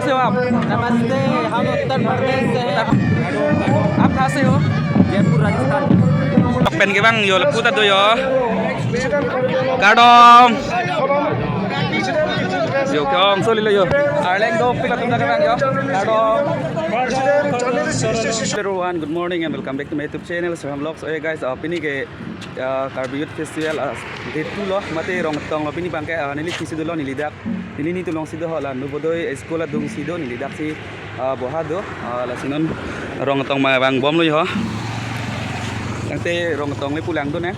से हो आप? नमस्ते, हम उत्तर प्रदेश से हैं। आप कहाँ से हो? Jaipur Rajasthan. Pen cái băng yo là puta tôi yo. Cardom. Yo kong so lilo yo. Arleng do pila tum na bang yo. Cardom. Everyone, good morning and welcome back to my YouTube channel. So हम लोग so guys pini ke Karbi Youth Festival day 2 lo mate rong tong lo pini bangke nili kisi do lo nili dak nili ni tulong sido la nubodoy sekolah dung sido nili dak si bohado la sinon rong tong ma bang bom lo yo. Yang te rong tong le pulang tu ne.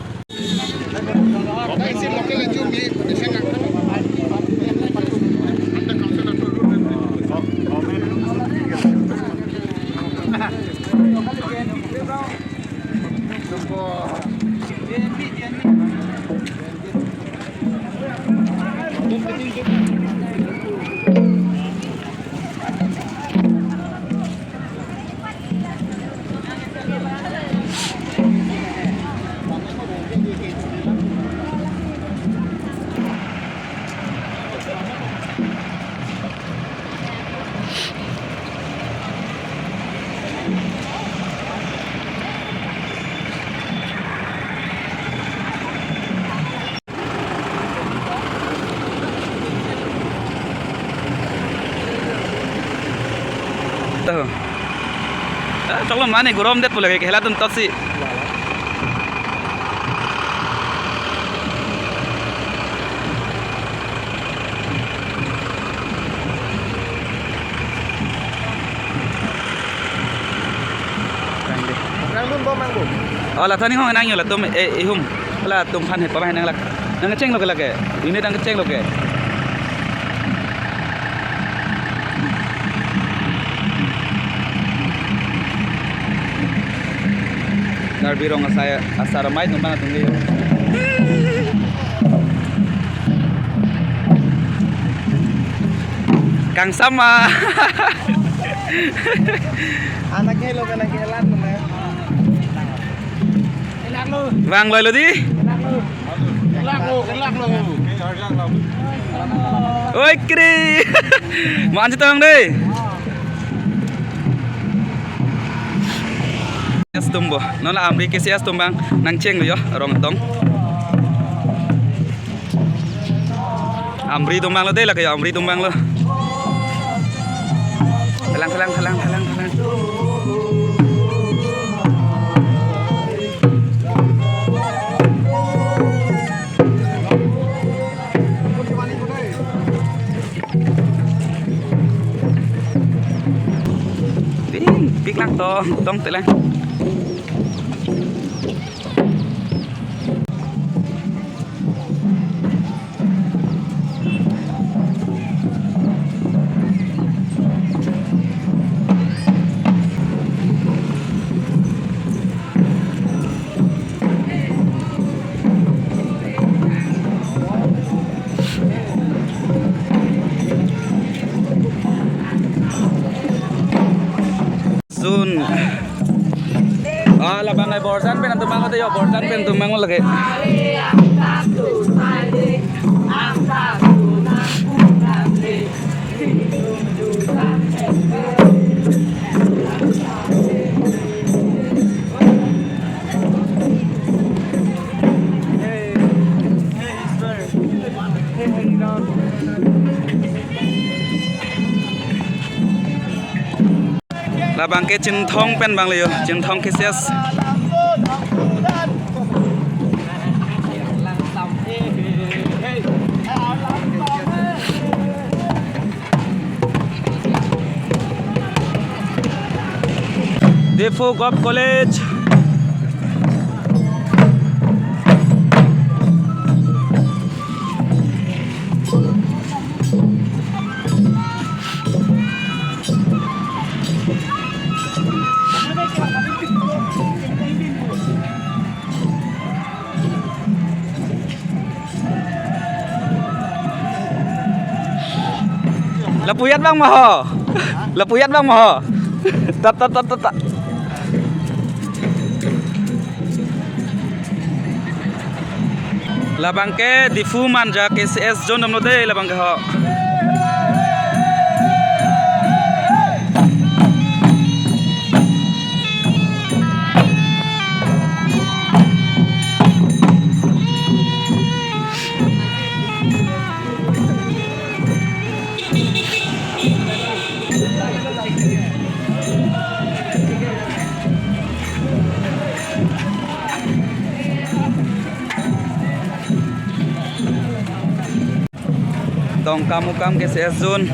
Tolong mana gurom det boleh kayak helatun tosi. Oh lah tadi hong nangyo lah tum ihum lah tum pan het pamah nang lak nang ngeceng lo ke lak ini nang ngeceng lo ke. Narbirong saya asar mai numpang tunggu. Kang sama. Anaknya lo kan lagi elan mana? Elan lo. Bang loy lo di. Elan lo. Oi kri. Mau anjir tong deh. Tumbo, nona amri kesi tumbang nang ceng lo yo, rong tong. Amri tumbang lo deh lah kayak amri tumbang lo. Halang. Pik lang tong telang. Soon. Labang ay borsan pen tumang tayo borsan pen tumang lagi. Labang ke cintong pen bang leo, cintong kesias. Defo Golf College. Lapuyat bang maho. Lapuyat bang maho. Tat. Labang ke di Fuman ja KCS zone nomor 2 labang ke ho. tong kamu kam ke ses zone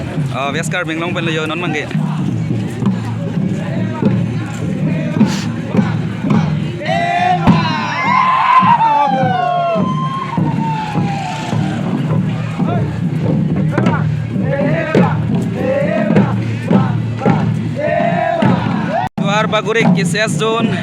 veskar benglong pen leyo non mangge Duar bagurik ke ses zone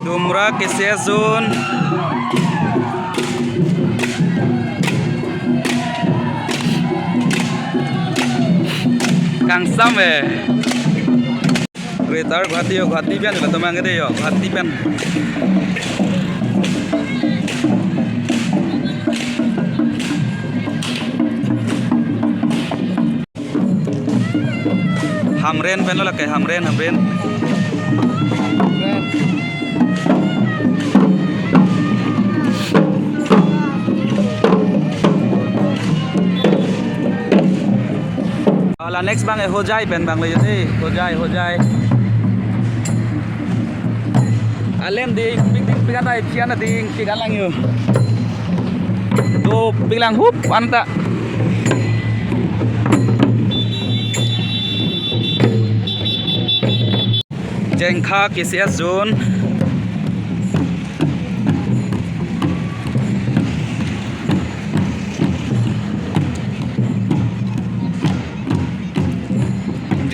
Dumra ke ses zone Kang Sam Greater Guwahati pen la tamang de yo Guwahati pen Hamren pen lo la ke Hamren là next bang Hojai pen bang le thế Hojai alem di pikan tai pian na ding pikan lang yo do pilang hup anta Jengkha KCS zone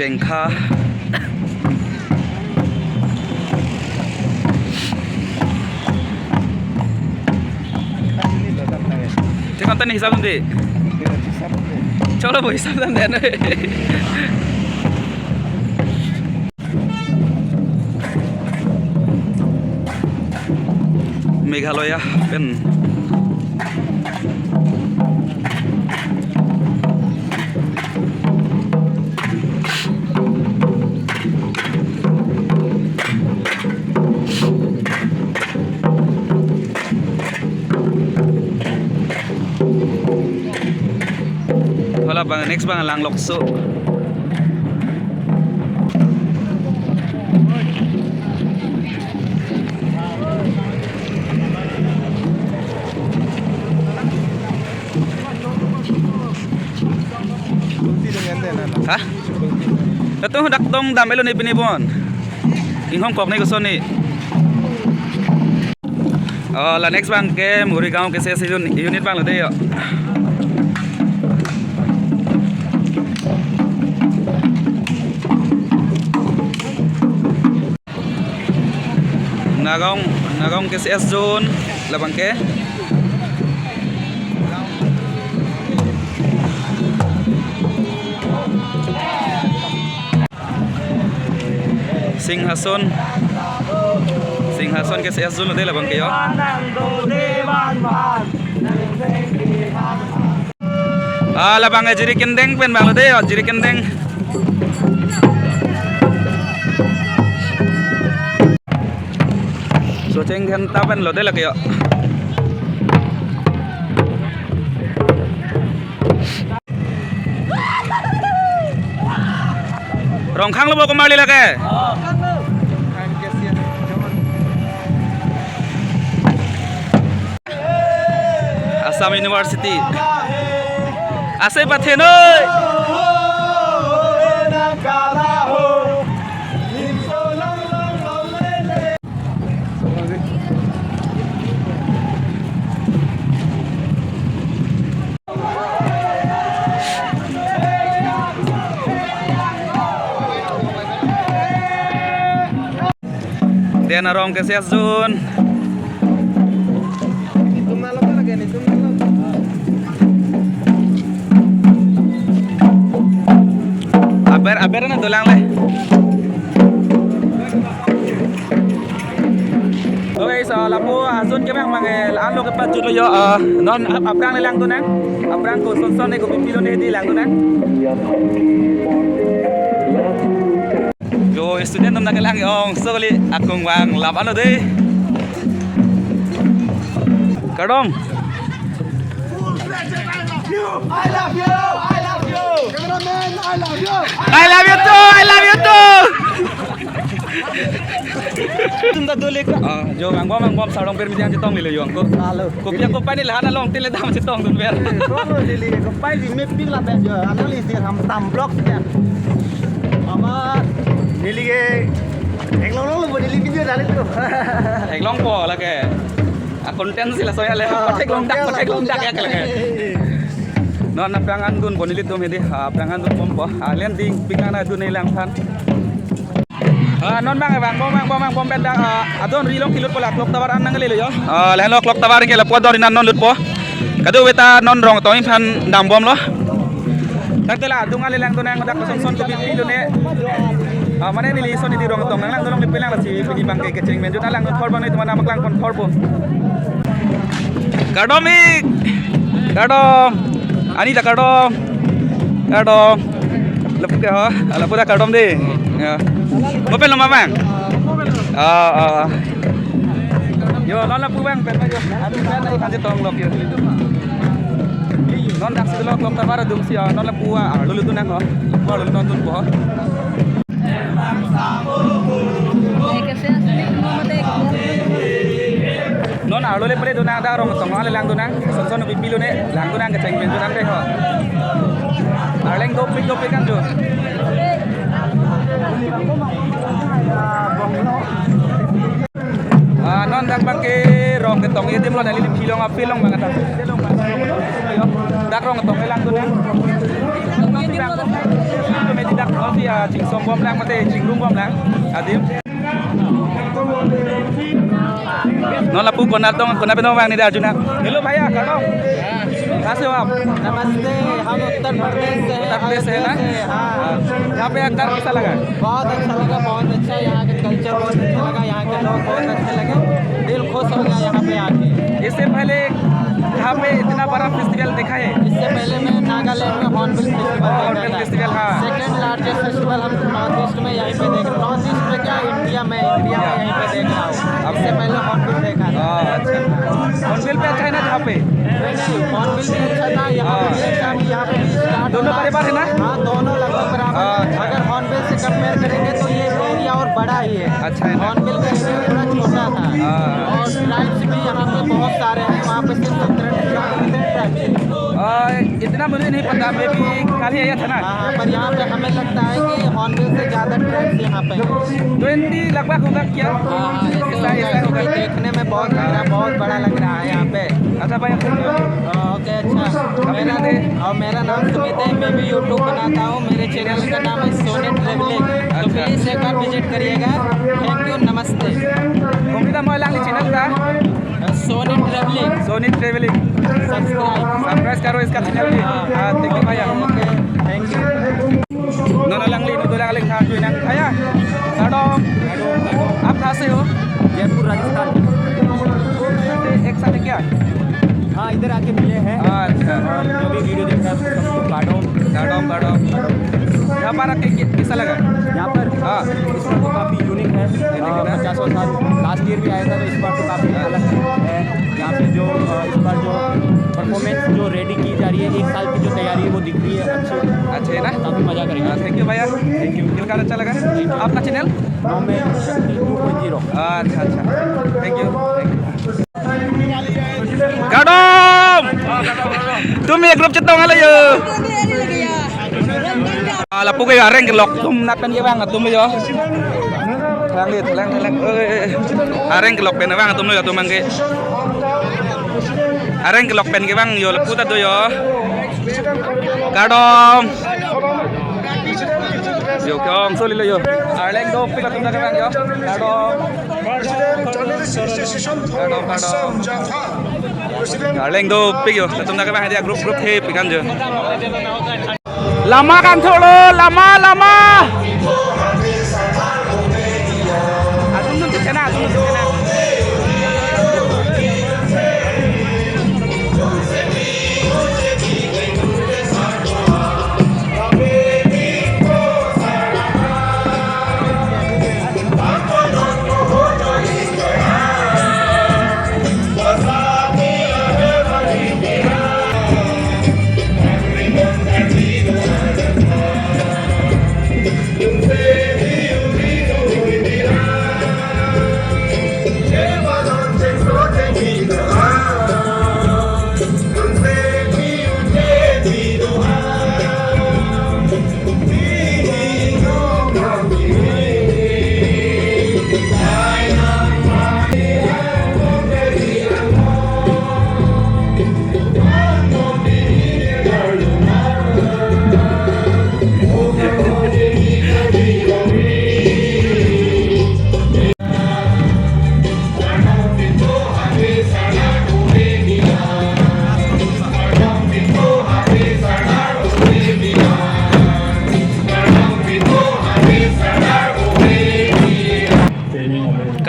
Jengkha Thế tên hisab gì? Cho nó buổi hisab tên đèn đấy. Meghalaya pen Wala bang next bang lang lokso ha Ito dak tong damelo ni pinibon Inghong kok ni gusto ni la next bang ke Murigaon ke ses unit bang lade yo Nagong ke CS zone labang ke Singhason ke CS zone de labang ke yo labang e jiri kendeng pen bang de yo jiri kendeng So cheng khen tapan lo de la kyo Rong khang lo bo kembali la ke Assam University Ase pathen oi Dia narong ke CS zone. Itu malam lagi nih, itu malam. Aber na tulang le. Okay, so lapo zone ke bang mangi alo ke pajut lo yo non aprang le lang tu nang. Aprang ko son ne ko pipilo ne di lang tu nang. Yo student nam nakalang ong soli akong wang lap ano de Kadom I love you too. I love you too. Chúng ta đưa lên Jo ang bom sarong per midian chitong lilo yong ko. Halo. Ko pia ko pani lahana long tile dam chitong dun ber. Kalau dili ko pai di mapping lah bejo. Analysis ham tam block ya. Ama dili ke ek long long dili video dalil tu. Ek long po la ke. Konten sila soya le. Patek long dak ya ke le. Non na prangan dun bonilit dum hedi. Prangan dun bom po. Len ding pingana dun ilang than. Non bang bom ben dak adon rilong kilut pola klok tawar an nangale yo. Len lo klok tawar ke la po dor nan non lut po. Kadu weta non rong to pan dam bom lo. Tak tela dung ale lang tunang dak son ko pilo ne. Mana ni li son di rong tong lang dolong dipilang la si pini bang ke kecing men jut alang kon thor bon itu mana maklang kon thor bo. Kadomik. Kadom. Ani da kadom. Kadom. Lepu ke ha. Lepu da kadom di. Ya. Mopen lo mamang. Yo non lepu bang pen yo. Adu pen ai kan tong lok yo. Non dak sidlo klok tawar dung sia non lepu lulu tunang ho. Ko lulu non tun po. Non le pare dunang da rong tong ale lang dunang son son bi pilo ne lang dunang ke cheng ben dunang de ho. Arleng do pik kan jo. Non dak bang ke rong ke tong ye tim lo dalili pilong apilong banget. Dak rong tong lang dunang. Itu me dak no sia ching som bom lang mate ching lung bom lang. Adim. Non la pu kona pe bang ni da junak. Hello भैया kadong. कहाँ से हो आप? नमस्ते, हम उत्तर प्रदेश से हैं। ना? हाँ। यहाँ पे आकर कैसा लगा? बहुत अच्छा लगा, बहुत अच्छा। यहाँ के कल्चर बहुत अच्छा लगा, यहाँ के लोग बहुत अच्छे लगे। दिल खुश हो गया यहाँ पे आके। इससे पहले यहाँ पे इतना बड़ा फेस्टिवल देखा है? इससे पहले मैं नागालैंड में हॉर्नबिल फेस्टिवल हाँ। सेकेंड लार्जेस्ट फेस्टिवल हम नॉर्थ ईस्ट में यहीं पे देख रहे हैं। नॉर्थ ईस्ट में क्या इंडिया में यहीं पे देख रहा हूँ। इससे पहले हॉर्नबिल देखा था। अच्छा। हॉर्नबिल पे अच्छा है ना जहाँ पे? नहीं, हॉर्नबिल भी अच्छा था, यहाँ पे भी अच्छा, यहाँ पे भी स्टार्ट दोनों बराबर है ना? हाँ, दोनों लगभग बराबर। अगर हॉर्नबिल से कंपेयर करेंगे तो ये एरिया और बड़ा ही है। अच्छा है ना? हॉर्नबिल का एरिया थोड़ा छोटा था और ट्राइब्स भी यहाँ पे बहुत सारे हैं। वहाँ पे सिर्फ 17 ट्राइब्स। इतना मुझे नहीं पता, मैं भी कल ही आया था ना। हाँ, पर यहाँ पे हमें लगता है कि हॉर्नबिल से ज़्यादा ट्राइब्स यहाँ पे हैं। 20 लगभग होगा क्या? ऐसा होगा, देखने में बहुत लग रहा है, बहुत बड़ा लग रहा है यहाँ पे। अच्छा भाई ओके, अच्छा। मेरा नाम सुमित है, मैं भी यूट्यूब बनाता हूँ। मेरे चैनल का नाम है सोनी ट्रेवलिंग। तो प्लीज़ एक बार विजिट करिएगा। थैंक यू, नमस्ते। Kumita mo lang ni channel का Soni travelling. Soni travelling subscribe करो इसका चैनल भी। थैंक यू भैया। Okay, thank you. नोना लंगली नुदो लंगली खा जुई नंग भैया काडोम आप कहाँ से हो? जयपुर, राजस्थान। एक साथ है क्या? हाँ, इधर आके मिले हैं। अच्छा। और जो भी वीडियो देख रहा है सबको काडोम यहाँ पर आके कैसा लगा? यहाँ पर हाँ इस बार तो काफ़ी यूनिक है। 50 साल लास्ट ईयर भी आया था, तो इस बार तो काफ़ी अलग है। यहाँ पे जो इस बार जो परफॉर्मेंस जो रेडी की जा रही है, 1 साल की जो तैयारी है वो दिख रही है अच्छी है ना? काफ़ी मज़ा करेंगे। थैंक यू भैया, थैंक यू। मिलकर अच्छा लगा। आपका चैनल? बॉम्बे शक्ति 2.0। अच्छा थैंक यू। काडोम तुम एक ग्रुप चित्तों वाले यो lapu kayo areng kelok tum nakan ke bang tum yo lang areng kelok pen bang tum yo tum ke areng kelok pen ke bang yo lapu ta do yo kadom yo kong so lilo yo areng do pe tum na ke bang yo kadom areng do pe yo tum na ke bang dia grup he pikan jo lama kan tholo lama atum tu chana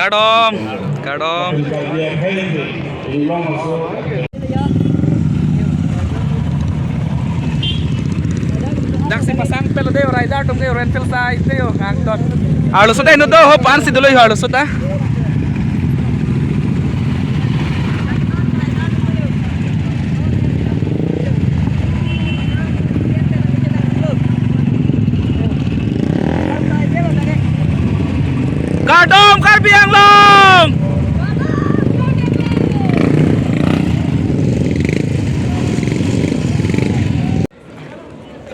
Kadom, kadom. Dak si pasang pelo deo rider tum deo rental side deo ngangdon. Halos sudah ino do hopan si duloy halos sudah. Kadom Karbi Anglong.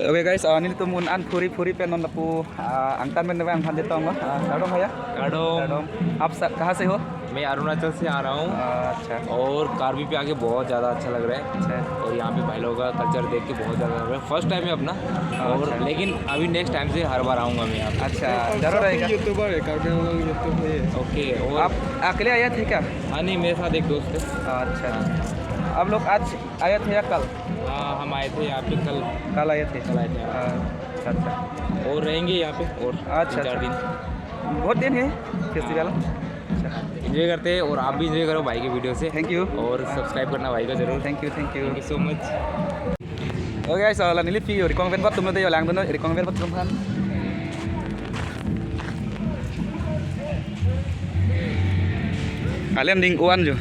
Oke guys, ini tuh an puri penon lapu angtan men ang phande tong kadom है काडोम kadom आप कहाँ से हो? मैं अरुणाचल से आ रहा हूँ अच्छा और कार्बी पे आके बहुत ज़्यादा अच्छा लग रहा है अच्छा और यहाँ पे भाई लोगों का कल्चर देख के बहुत ज़्यादा लग रहा है फर्स्ट टाइम है अपना और अच्छा। लेकिन अभी नेक्स्ट टाइम से हर बार आऊँगा मैं यहाँ पे अच्छा जरूर आएगा। यूट्यूबर है कार्बी आंगलोंग यूट्यूब है ओके और आप अकेले आए थे क्या? हाँ नहीं मेरे साथ एक दोस्त है अच्छा आप लोग आज आए थे या कल? हाँ हम आए थे यहाँ पे कल कल आए थे। कल आए थे अच्छा अच्छा और रहेंगे यहाँ पे और अच्छा, 4 दिन बहुत दिन है फेस्टिवल। अच्छा एंजॉय करते हैं और आप भी एंजॉय करो भाई की वीडियो से थैंक यू और सब्सक्राइब करना भाई का जरूर thank you thank you so much Oke guys, là nili pi ri kong ven wat tum de yo lang dono ri kong ven wat tum kan. Kalian ding uan jo.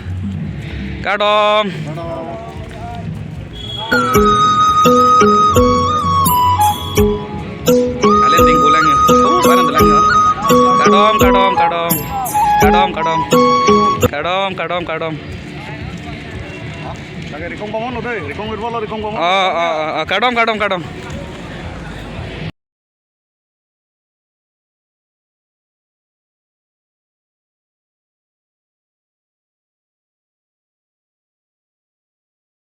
Kadom. Kalian ding ulang yo. Uan dalang yo. Kadom kadom kadom. Kadom kadom. Kadom kadom kadom. lagi rekong bangun udah rekong berbala rekong bangun Kadom kadom kadom.